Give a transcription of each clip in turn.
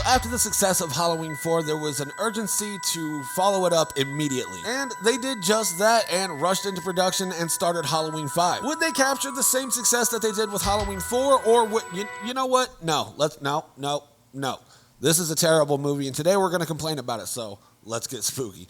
after the success of Halloween 4, there was an urgency to follow it up immediately. And they did just that and rushed into production and started Halloween 5. Would they capture the same success that they did with Halloween 4, or would, you know what? No. No. This is a terrible movie, and today we're going to complain about it, so let's get spooky.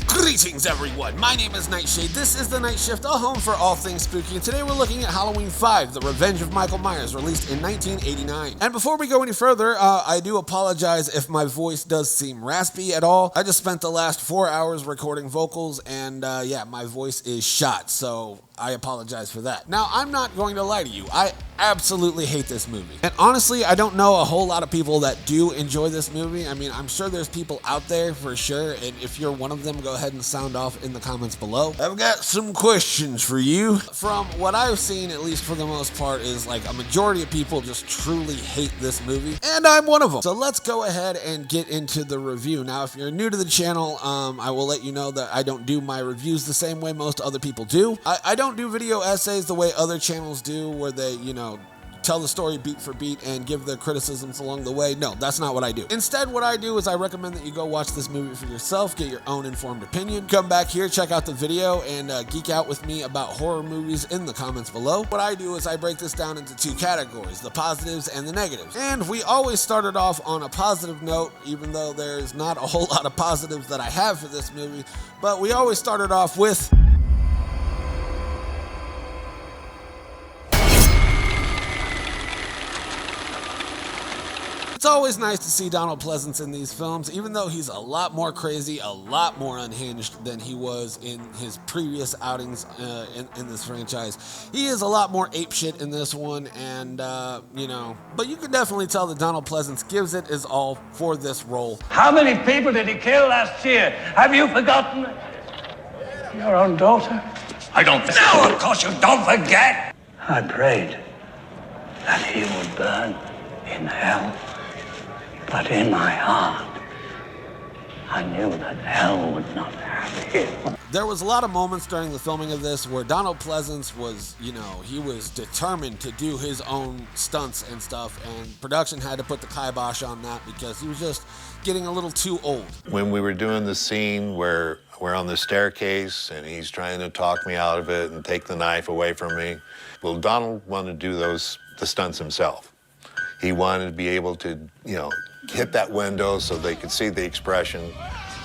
Greetings everyone, my name is Nightshade, this is The Night Shift, a home for all things spooky, and today we're looking at Halloween 5, The Revenge of Michael Myers, released in 1989. And before we go any further, I do apologize if my voice does seem raspy at all. I just spent the last 4 hours recording vocals, and yeah, my voice is shot, so I apologize for that. Now, I'm not going to lie to you, I absolutely hate this movie. And honestly, I don't know a whole lot of people that do enjoy this movie. I mean, I'm sure there's people out there for sure, and if you're one of them, go ahead and sound off in the comments below. I've got some questions for you. From what I've seen, at least for the most part, is like a majority of people just truly hate this movie, and I'm one of them. So let's go ahead and get into the review. Now, if you're new to the channel, I will let you know that I don't do my reviews the same way most other people do. I don't do video essays the way other channels do, where they, you know, tell the story beat for beat and give their criticisms along the way. No, that's not what I do. Instead, what I do is I recommend that you go watch this movie for yourself, get your own informed opinion, come back here, check out the video, and geek out with me about horror movies in the comments below. What I do is I break this down into two categories, the positives and the negatives. And we always started off on a positive note, even though there's not a whole lot of positives that I have for this movie, but we always started off with it's always nice to see Donald Pleasence in these films, even though he's a lot more crazy, a lot more unhinged than he was in his previous outings in this franchise. He is a lot more apeshit in this one, and, you know, but you can definitely tell that Donald Pleasence gives it his all for this role. How many people did he kill last year? Have you forgotten? Your own daughter? I don't... No, of course you don't forget! I prayed that he would burn in hell. But in my heart, I knew that hell would not have him. There was a lot of moments during the filming of this where Donald Pleasence was, you know, he was determined to do his own stunts and stuff, and production had to put the kibosh on that because he was just getting a little too old. When we were doing the scene where we're on the staircase and he's trying to talk me out of it and take the knife away from me, well, Donald wanted to do the stunts himself. He wanted to be able to, you know, hit that window so they could see the expression.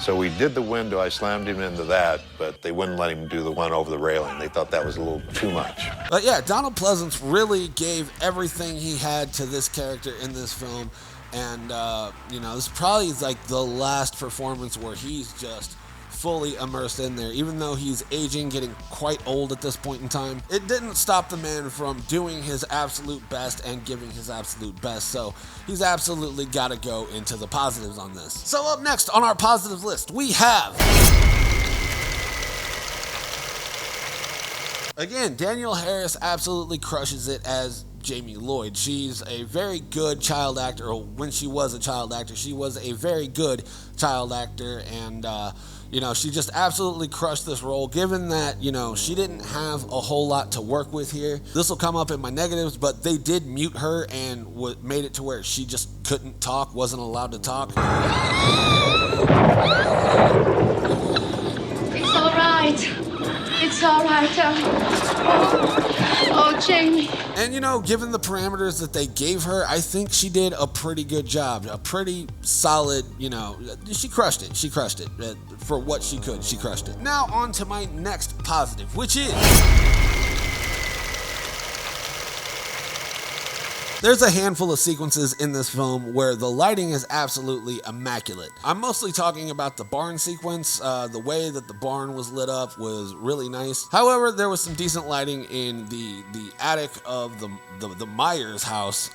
So we did the window, I slammed him into that, but they wouldn't let him do the one over the railing. They thought that was a little too much. But yeah, Donald Pleasence really gave everything he had to this character in this film. And, you know, this probably is like the last performance where he's just fully immersed in there, even though he's aging, getting quite old at this point in time. It didn't stop the man from doing his absolute best and giving his absolute best, so he's absolutely got to go into the positives on this. So up next on our positives list, we have... Again, Danielle Harris absolutely crushes it as Jamie Lloyd. She's a very good child actor, or when she was a child actor, she was a very good child actor, and you know, she just absolutely crushed this role, given that, you know, she didn't have a whole lot to work with here. This will come up in my negatives, but they did mute her and made it to where she just couldn't talk, wasn't allowed to talk. It's all right. It's all right. Oh, Jamie. And, you know, given the parameters that they gave her, I think she did a pretty good job. A pretty solid, you know, she crushed it. She crushed it. For what she could, she crushed it. Now on to my next positive, which is... There's a handful of sequences in this film where the lighting is absolutely immaculate. I'm mostly talking about the barn sequence. The way that the barn was lit up was really nice. However, there was some decent lighting in the attic of the Myers house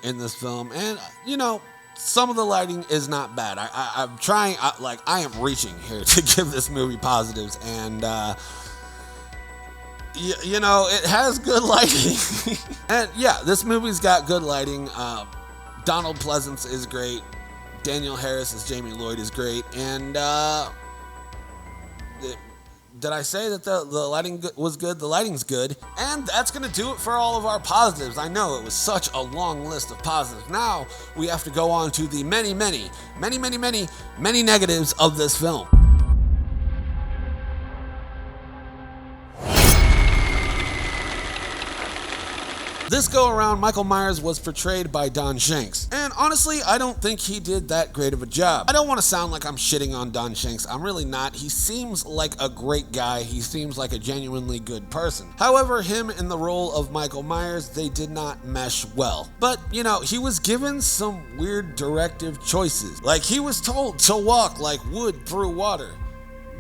in this film, and you know, some of the lighting is not bad. I'm trying, I am reaching here to give this movie positives, and you know, it has good lighting. And yeah, this movie's got good lighting. Donald Pleasence is great. Danielle Harris as Jamie Lloyd is great. And did I say that the lighting was good? The lighting's good. And that's going to do it for all of our positives. I know it was such a long list of positives. Now we have to go on to the many negatives of this film. This go around, Michael Myers was portrayed by Don Shanks, and honestly, I don't think he did that great of a job. I don't want to sound like I'm shitting on Don Shanks, I'm really not. He seems like a great guy, he seems like a genuinely good person. However, him in the role of Michael Myers, they did not mesh well. But, you know, he was given some weird directive choices. Like, he was told to walk like wood through water.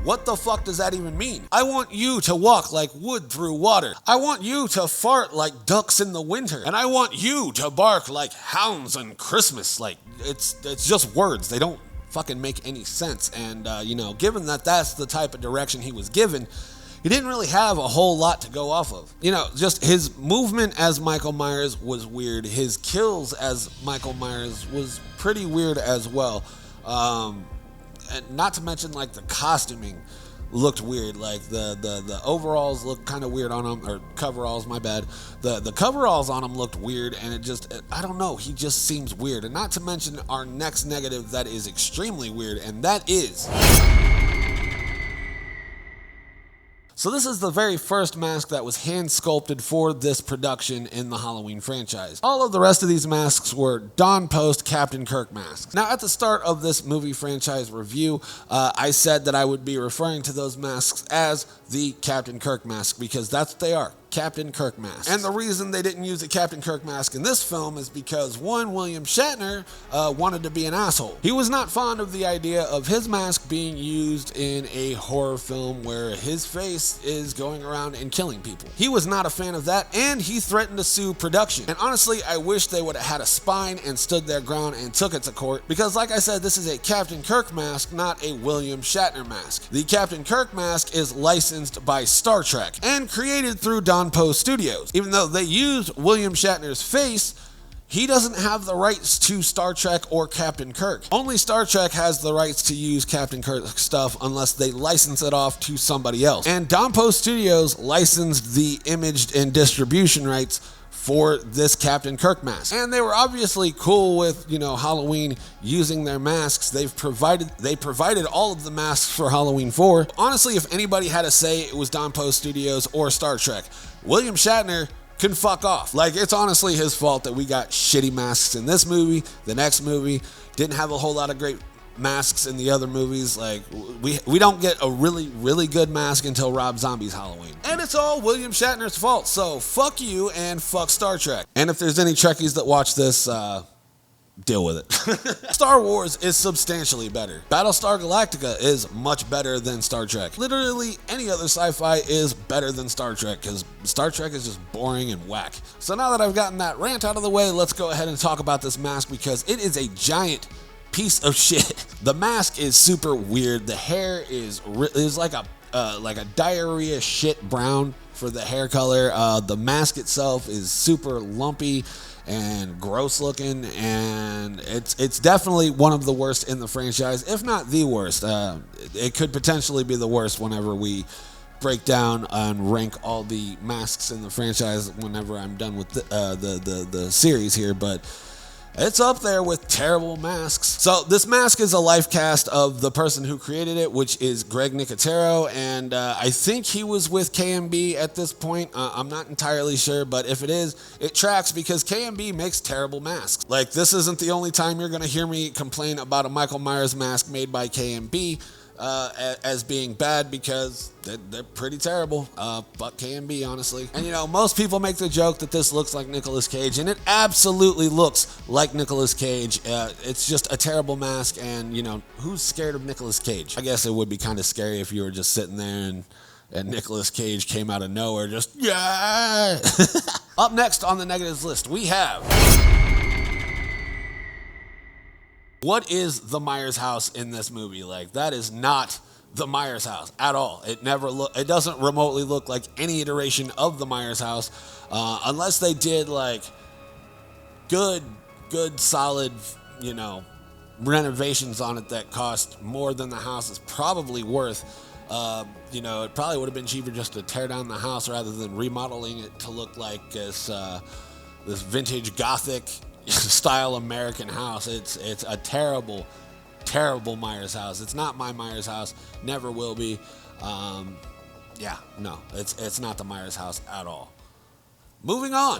What the fuck does that even mean? I want you to walk like wood through water. I want you to fart like ducks in the winter. And I want you to bark like hounds on Christmas. Like, it's just words. They don't fucking make any sense. And, you know, given that that's the type of direction he was given, he didn't really have a whole lot to go off of. You know, just his movement as Michael Myers was weird. His kills as Michael Myers was pretty weird as well. And not to mention, like, the costuming looked weird. Like, the overalls looked kind of weird on him, or coveralls, my bad. The coveralls on him looked weird, and I don't know, he just seems weird. And not to mention our next negative that is extremely weird, and that is... So this is the very first mask that was hand sculpted for this production in the Halloween franchise. All of the rest of these masks were Dawn Post Captain Kirk masks. Now at the start of this movie franchise review, I said that I would be referring to those masks as the Captain Kirk mask because that's what they are. Captain Kirk mask. And the reason they didn't use a Captain Kirk mask in this film is because, one, William Shatner wanted to be an asshole. He was not fond of the idea of his mask being used in a horror film where his face is going around and killing people. He was not a fan of that, and he threatened to sue production. And honestly, I wish they would have had a spine and stood their ground and took it to court, because like I said, this is a Captain Kirk mask, not a William Shatner mask. The Captain Kirk mask is licensed by Star Trek and created through Dawn Post Studios. Even though they used William Shatner's face, he doesn't have the rights to Star Trek or Captain Kirk. Only Star Trek has the rights to use Captain Kirk stuff unless they license it off to somebody else. And Dawn Post Studios licensed the image and distribution rights for this Captain Kirk mask. And they were obviously cool with, you know, Halloween using their masks. They provided all of the masks for Halloween 4. Honestly, if anybody had to say, it was Dawn Post Studios or Star Trek. William Shatner can fuck off. Like, it's honestly his fault that we got shitty masks in this movie. The next movie didn't have a whole lot of great masks in the other movies. Like, we don't get a really good mask until Rob Zombie's Halloween. And it's all William Shatner's fault. So fuck you and fuck Star Trek. And if there's any Trekkies that watch this, deal with it. Star Wars is substantially better. Battlestar Galactica is much better than Star Trek. Literally any other sci-fi is better than Star Trek, because Star Trek is just boring and whack. So now that I've gotten that rant out of the way, let's go ahead and talk about this mask, because it is a giant piece of shit. The mask is super weird. The hair is like a diarrhea shit brown for the hair color. The mask itself is super lumpy and gross looking, and it's definitely one of the worst in the franchise, if not the worst. It could potentially be the worst whenever we break down and rank all the masks in the franchise whenever I'm done with the series here, but it's up there with terrible masks. So this mask is a life cast of the person who created it, which is Greg Nicotero, and I think he was with KMB at this point. I'm not entirely sure, but if it is, it tracks, because KMB makes terrible masks. Like, this isn't the only time you're going to hear me complain about a Michael Myers mask made by KMB as being bad, because they're pretty terrible. Fuck KMB, honestly. And you know, most people make the joke that this looks like Nicolas Cage, and it absolutely looks like Nicolas Cage. It's just a terrible mask, and you know, who's scared of Nicolas Cage? I guess it would be kind of scary if you were just sitting there and Nicolas Cage came out of nowhere, just yeah. Up next on the negatives list, we have: what is the Myers house in this movie? Like, that is not the Myers house at all. It doesn't remotely look like any iteration of the Myers house, unless they did like good solid, you know, renovations on it that cost more than the house is probably worth. You know, it probably would have been cheaper just to tear down the house rather than remodeling it to look like this vintage Gothic style American house. It's a terrible Myers house. It's not my Myers house. Never will be. Yeah, no, it's not the Myers house at all. Moving on.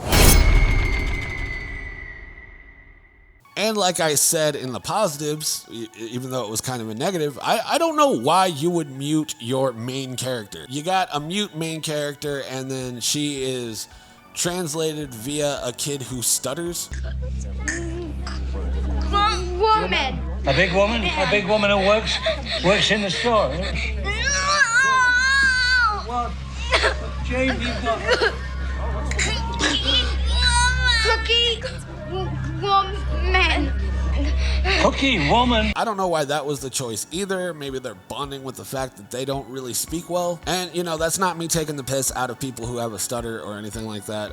And like I said in the positives, even though it was kind of a negative, I don't know why you would mute your main character. You got a mute main character, and then she is translated via a kid who stutters. Woman. A big woman? A big woman who works in the store. What? Jane, you've got... Cookie woman. Cookie woman. I don't know why that was the choice either. Maybe they're bonding with the fact that they don't really speak well. And, you know, that's not me taking the piss out of people who have a stutter or anything like that.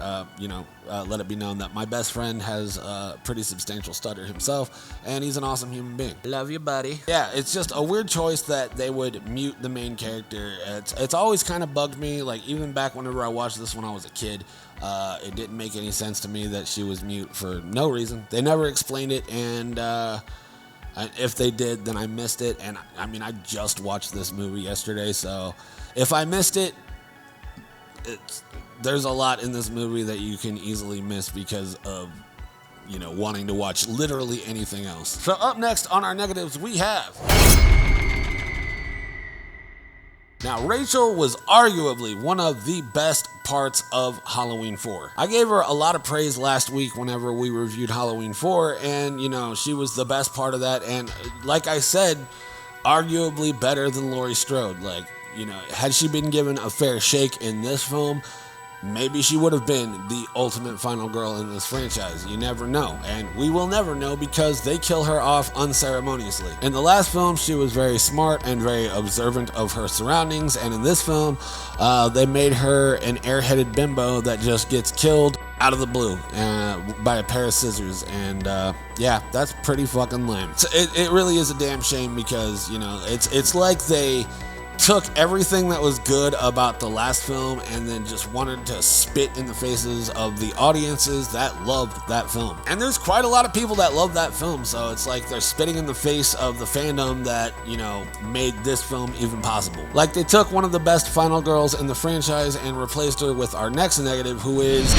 Let it be known that my best friend has a pretty substantial stutter himself, and he's an awesome human being. Love you, buddy. Yeah, it's just a weird choice that they would mute the main character. It's always kind of bugged me. Like, even back whenever I watched this when I was a kid, it didn't make any sense to me that she was mute for no reason. They never explained it, and if they did, then I missed it. And I mean, I just watched this movie yesterday, so if I missed it, there's a lot in this movie that you can easily miss because of, you know, wanting to watch literally anything else. So up next on our negatives, we have... Now, Rachel was arguably one of the best parts of Halloween 4. I gave her a lot of praise last week whenever we reviewed Halloween 4, and, you know, she was the best part of that, and like I said, arguably better than Laurie Strode. Like, you know, had she been given a fair shake in this film, maybe she would have been the ultimate final girl in this franchise. You never know. And we will never know because they kill her off unceremoniously. In the last film, she was very smart and very observant of her surroundings. And in this film, they made her an airheaded bimbo that just gets killed out of the blue by a pair of scissors. And yeah, that's pretty fucking lame. It really is a damn shame because, you know, it's like they took everything that was good about the last film and then just wanted to spit in the faces of the audiences that loved that film. And there's quite a lot of people that love that film, so it's like they're spitting in the face of the fandom that, you know, made this film even possible. Like, they took one of the best final girls in the franchise and replaced her with our next negative, who is...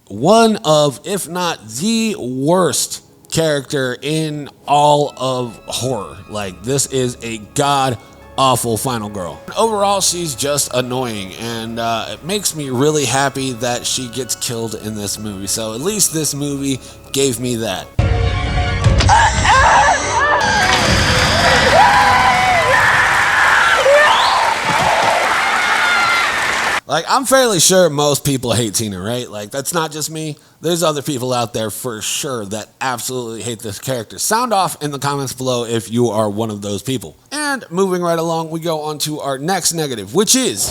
one of, if not the worst character in all of horror. Like, this is a god-awful final girl. Overall, she's just annoying, and it makes me really happy that she gets killed in this movie. So at least this movie gave me that. Like, I'm fairly sure most people hate Tina, right? Like, that's not just me. There's other people out there for sure that absolutely hate this character. Sound off in the comments below if you are one of those people. And moving right along, we go on to our next negative, which is...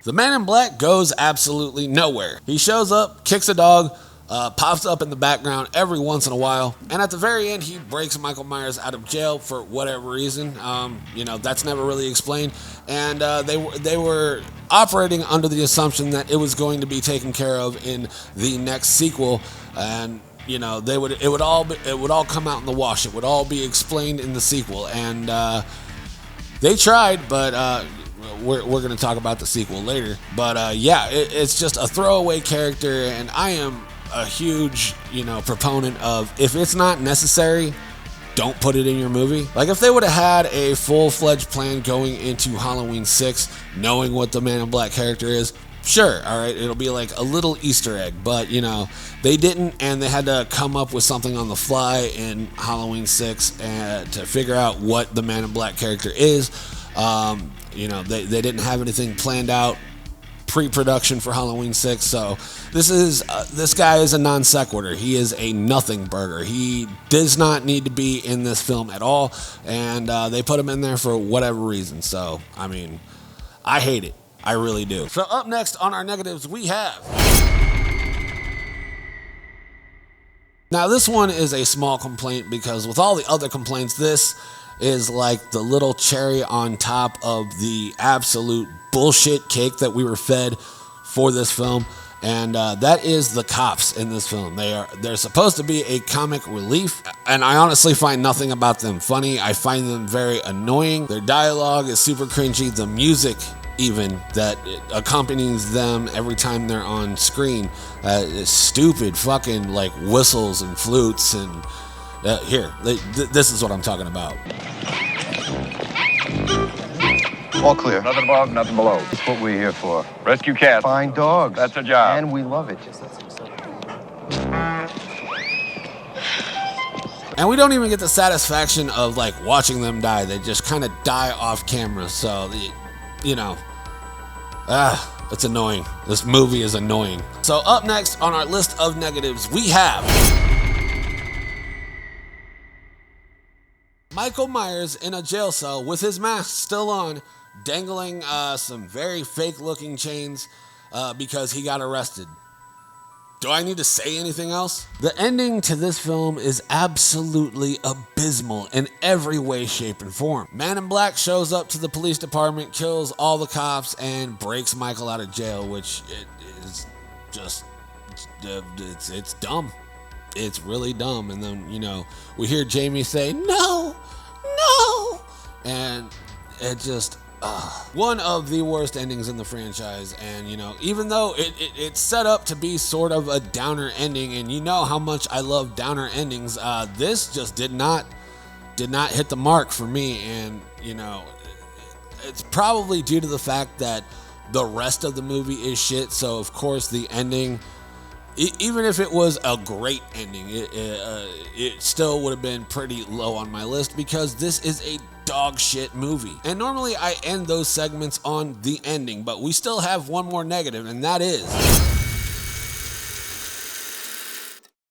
the Man in Black goes absolutely nowhere. He shows up, kicks a dog, pops up in the background every once in a while, and at the very end, he breaks Michael Myers out of jail for whatever reason. You know, that's never really explained. And they were operating under the assumption that it was going to be taken care of in the next sequel, and you know, it would all come out in the wash. It would all be explained in the sequel, and they tried, but we're going to talk about the sequel later. But yeah, it's just a throwaway character, and I am a huge, you know, proponent of, if it's not necessary, don't put it in your movie. Like, if they would have had a full-fledged plan going into Halloween 6, knowing what the Man in Black character is, sure, all right, it'll be like a little Easter egg, but, you know, they didn't, and they had to come up with something on the fly in Halloween 6 to figure out what the Man in Black character is. You know, they didn't have anything planned out pre-production for Halloween 6, so this guy is a non sequitur. He is a nothing burger. He does not need to be in this film at all, and they put him in there for whatever reason. So I mean, I hate it. I really do. So up next on our negatives, we have... Now this one is a small complaint because with all the other complaints, this is like the little cherry on top of the absolute bullshit cake that we were fed for this film. And that is the cops in this film. They're supposed to be a comic relief, and I honestly find nothing about them funny. I find them very annoying. Their dialogue is super cringy. The music even that accompanies them every time they're on screen is stupid fucking like whistles and flutes and this is what I'm talking about. All clear. Nothing above, nothing below. That's what we're here for. Rescue cats. Find dogs. That's a job. And we love it. And we don't even get the satisfaction of like watching them die. They just kind of die off camera. So, you know, it's annoying. This movie is annoying. So up next on our list of negatives, we have Michael Myers in a jail cell with his mask still on, dangling some very fake looking chains because he got arrested. Do I need to say anything else? The ending to this film is absolutely abysmal in every way, shape, and form. Man in Black shows up to the police department, kills all the cops, and breaks Michael out of jail, which is just, it's dumb. It's really dumb. And then, you know, we hear Jamie say, no, and it just... one of the worst endings in the franchise, and you know, even though it's set up to be sort of a downer ending, and you know how much I love downer endings, this just did not hit the mark for me. And you know, it's probably due to the fact that the rest of the movie is shit, so of course the ending, even if it was a great ending, it still would have been pretty low on my list because this is a dog shit movie. And normally I end those segments on the ending, but we still have one more negative, and that is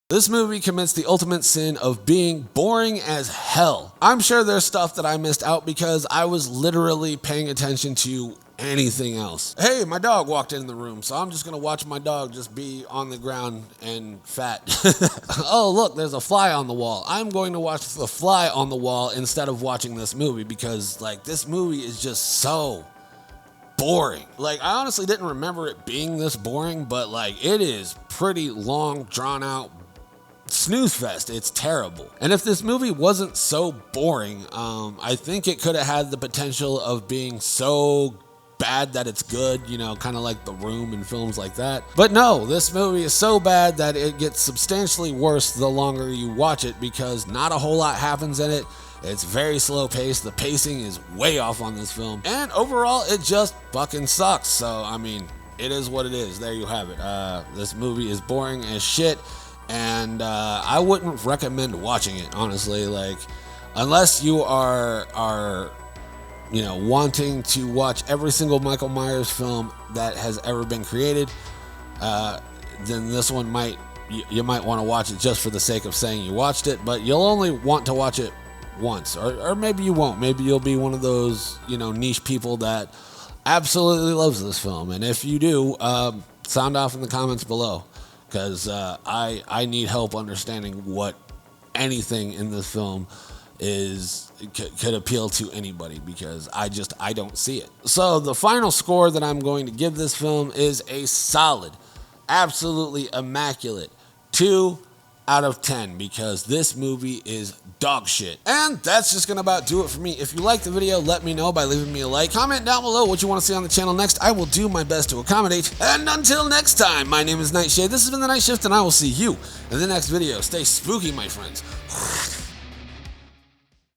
this movie commits the ultimate sin of being boring as hell. I'm sure there's stuff that I missed out because I was literally paying attention to anything else. Hey, my dog walked in the room, so I'm just gonna watch my dog just be on the ground and fat. Oh, look, there's a fly on the wall. I'm going to watch the fly on the wall instead of watching this movie because, like, this movie is just so boring. Like, I honestly didn't remember it being this boring, but, like, it is pretty long, drawn out snooze fest. It's terrible. And if this movie wasn't so boring, I think it could have had the potential of being so bad that it's good, you know, kind of like The Room and films like that. But no, this movie is so bad that it gets substantially worse the longer you watch it because not a whole lot happens in it. It's very slow paced. The pacing is way off on this film. And overall, it just fucking sucks. So, I mean, it is what it is. There you have it. This movie is boring as shit. And I wouldn't recommend watching it, honestly. Like, unless you are you know, wanting to watch every single Michael Myers film that has ever been created, then this one you might want to watch it just for the sake of saying you watched it, but you'll only want to watch it once, or maybe you won't. Maybe you'll be one of those, you know, niche people that absolutely loves this film, and if you do, sound off in the comments below, because I need help understanding what anything in this film could appeal to anybody, because I don't see it. So the final score that I'm going to give this film is a solid, absolutely immaculate 2 out of 10, because this movie is dog shit. And that's just gonna about do it for me. If you liked the video, let me know by leaving me a like. Comment down below what you want to see on the channel next. I will do my best to accommodate. And until next time, my name is Nightshade. This has been The Night Shift, and I will see you in the next video. Stay spooky, my friends.